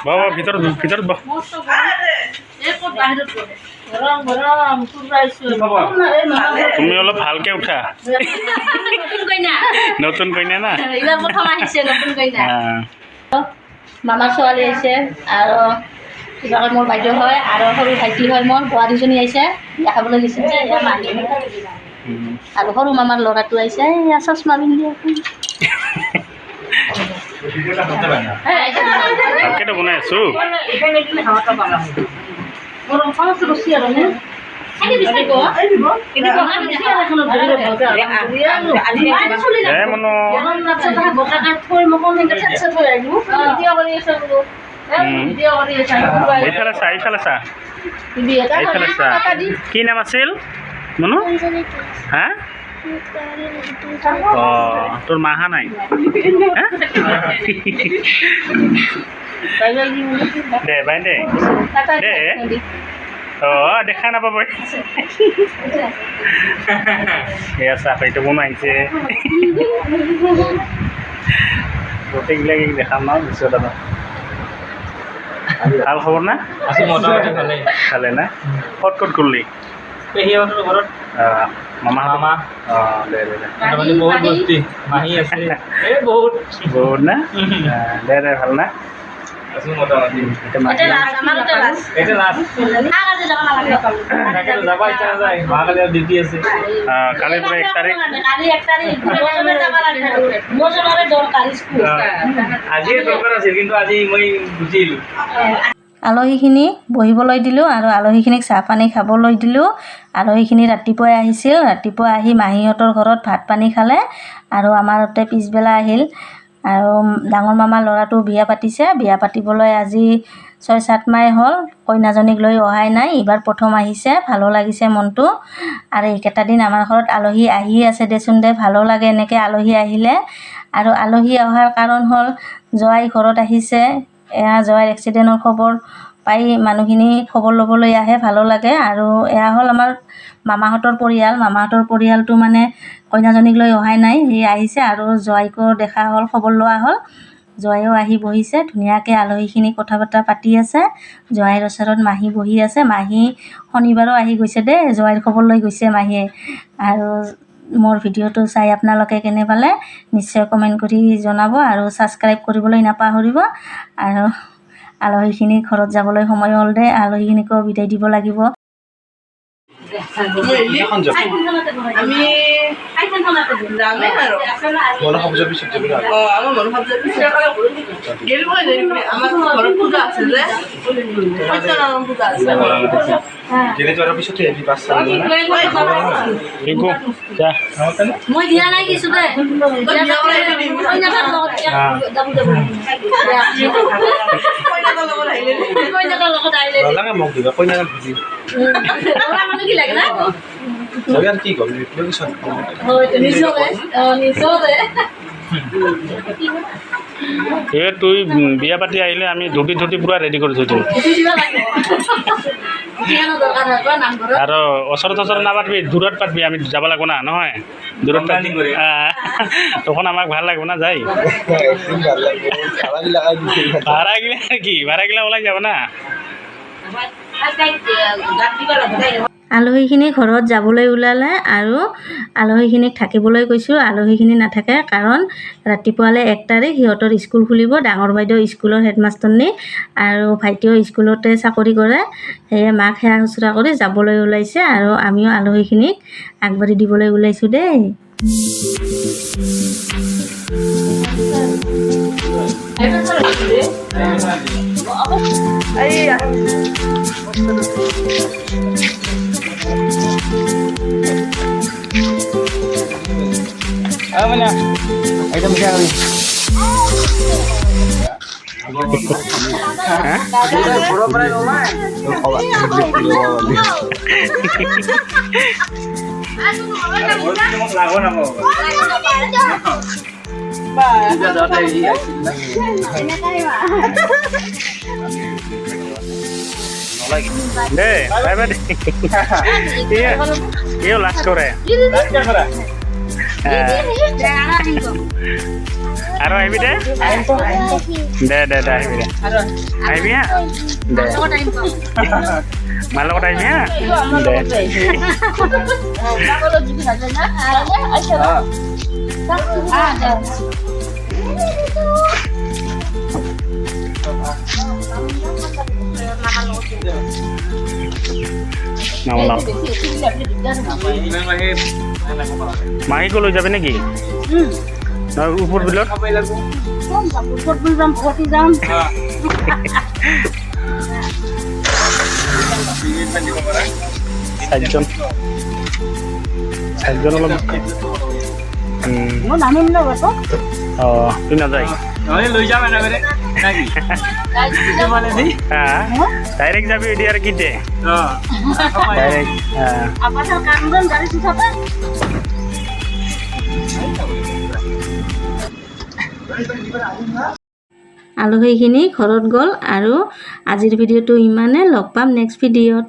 বাবা ভিতৰত বহ তুমি অলপ ভালকে উঠা নতুন কইনা না মামাৰ ছোৱালী আহিছে আৰু কিবাকৈ মোৰ বাইদেউ হয় আৰু সৰু ভাইটি হয় মোৰ বোৱাৰীজনী আহিছে বিয়া খাবলৈ গৈছে যে এয়া মাহী আৰু সৰু মামাৰ ল'ৰাটো আহিছে এয়া চশমা পিন্ধি ভালকেতো বনাই আছো এইফালে চা কি নাম আছিল মনো হা তোৰ মাহা নাই দে বাই দে দে দেখা নাপাব এয়া চাকৰিটো বনাইছে গোটেইবিলাকে দেখাম ন পিছত ভাল খবৰ না ভালে না ক'ত গ'লি মামা দে বহুত না দে ভাল না কালিৰ পৰা 1 তাৰিখ আলহীখিনি বহিবলৈ দিলোঁ আৰু আলহীখিনিক চাহ পানী খাবলৈ দিলোঁ আলহীখিনি ৰাতিপুৱাই আহিছিল ৰাতিপুৱা আহি মাহীহঁতৰ ঘৰত ভাত পানী খালে আৰু আমাৰ তাতে পিছবেলা আহিল আৰু ডাঙৰ মামাৰ ল'ৰাটো বিয়া পাতিছে বিয়া পাতিবলৈ আজি 6-7 মাহ হ'ল কইনাজনীক লৈ অহাই নাই এইবাৰ প্ৰথম আহিছে ভালো লাগিছে মনটো আৰু এইকেইটা দিন আমাৰ ঘৰত আলহী আহি আছে দেচোন দে ভালো লাগে এনেকৈ আলহী আহিলে আৰু আলহী অহাৰ কাৰণ হ'ল জোৱাই ঘৰত আহিছে এয়া জোৱাইৰ এক্সিডেণ্টৰ খবৰ পাই মানুহখিনি খবৰ ল'বলৈ আহে ভালো লাগে আৰু এয়া হ'ল আমাৰ মামাহঁতৰ পৰিয়ালটো মানে কইনাজনীক লৈ অহাই নাই সি আহিছে আৰু জোৱাইকো দেখা হ'ল খবৰ লোৱা হ'ল জোৱাইও আহি বহিছে ধুনীয়াকৈ আলহীখিনি কথা বতৰা পাতি আছে জোৱাইৰ ওচৰত মাহী বহি আছে মাহী শনিবাৰো আহি গৈছে দেই জোৱাইৰ খবৰ লৈ গৈছে মাহীয়ে আৰু মোৰ ভিডিঅ'টো চাই আপোনালোকে কেনে পালে নিশ্চয় কমেণ্ট কৰি জনাব আৰু ছাবস্ক্ৰাইব কৰিবলৈ নাপাহৰিব আৰু আলহীখিনি ঘৰত যাবলৈ সময় হ'ল দে আলহীখিনিকো বিদায় দিব লাগিব মই দিয়া নাই কিছু দে তুই বিয়া পাতি আহিলে আমি ধুতি পুৰা ৰেডি কৰি থৈছোঁ আৰু ওচৰত নাপাতিবি দূৰত পাতিবি আমি যাব লাগিব না নহয় দূৰত পাতি তখন আমাক ভাল লাগিব না যাই ভাড়াগিলা ওলাই যাব না আলহীখিনি ঘৰত যাবলৈ ওলালে আৰু আলহীখিনিক থাকিবলৈ কৈছোঁ আলহীখিনি নাথাকে কাৰণ ৰাতিপুৱালৈ 1 তাৰিখ সিহঁতৰ স্কুল খুলিব ডাঙৰ বাইদেউ স্কুলৰ হেডমাষ্টৰনী আৰু ভাইটিও স্কুলতে চাকৰি কৰে সেয়ে মাক সেৱা শুশ্ৰূষা কৰি যাবলৈ ওলাইছে আৰু আমিও আলহীখিনিক আগবাঢ়ি দিবলৈ ওলাইছোঁ দেই mana? Ayo kita bicara lagi. Iya, last kore. আৰু আহিবি দে দে দে দে আহিবি দে আহিবি হা দে মাৰ লগত আহিবি হা দে নাও মাহীকো লৈ যাবি নেকি ওপৰ বিলত চাৰিজন অলপ অঁ তুই নাযায় লৈ যাম এনেকৈ ডাইৰেক্ট যাবি এতিয়া আৰু কি দে ডাইৰেক্ট আলহীখিনি ঘৰত গ'ল আৰু আজিৰ ভিডিঅ'টো ইমানে লগ পাম নেক্সট ভিডিঅ'ত